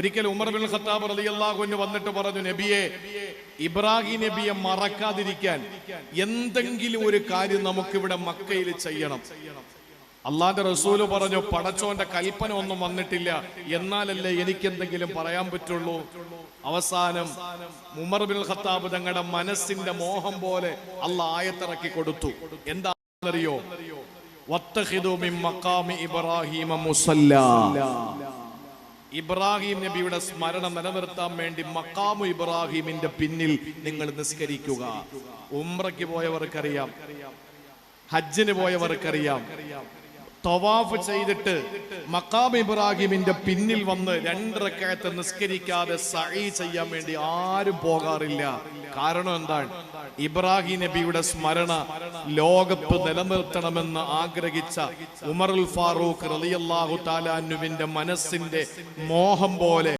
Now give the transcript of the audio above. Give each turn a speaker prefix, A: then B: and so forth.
A: ഒരിക്കൽ Umar bin Khattab റളിയല്ലാഹു അൻഹു വന്നിട്ട് പറഞ്ഞു, നബിയെ, ഇബ്രാഹിം നബിയെ മറക്കാതിരിക്കാൻ എന്തെങ്കിലും ഒരു കാര്യം നമുക്കിവിടെ മക്കയിൽ ചെയ്യണം. അള്ളാന്റെ റസൂല് പറഞ്ഞു, പടച്ചോന്റെ കൽപ്പന ഒന്നും വന്നിട്ടില്ല, എന്നാലല്ലേ എനിക്കെന്തെങ്കിലും പറയാൻ പറ്റുള്ളൂ. അവസാനം ഉമർ ബിൻ ഖത്താബ് തങ്ങളുടെ മനസ്സിന്റെ മോഹം പോലെ അള്ളാഹ് ആയത്തിറക്കി കൊടുത്തു. എന്താണെന്നറിയോ? വത്തഖിദു മിൻ മഖാമി ഇബ്രാഹിമ മുസല്ലാ. ഇബ്രാഹിം നബിയുടെ സ്മരണ നിലനിർത്താൻ വേണ്ടി മഖാമു ഇബ്രാഹിമിന്റെ പിന്നിൽ നിങ്ങൾ നിസ്കരിക്കുക. ഉംറയ്ക്ക് പോയവർക്കറിയാം, ഹജ്ജിന് പോയവർക്കറിയാം, തവാഫ് ചെയ്തിട്ട് മഖാം ഇബ്രാഹിമിന്റെ പിന്നിൽ വന്ന് 2 റക്അത്ത് നിസ്കരിക്കാതെ സഈ ചെയ്യാൻ വേണ്ടി ആരും പോകാറില്ല. കാരണം എന്താണ്? ഇബ്രാഹിം നബിയുടെ സ്മരണ ലോകത്ത് നിലനിർത്തണമെന്ന് ആഗ്രഹിച്ച ഉമറുൽ ഫാറൂഖ് റളിയല്ലാഹു തആല അൻഹുവിന്റെ മനസ്സിന്റെ മോഹം പോലെ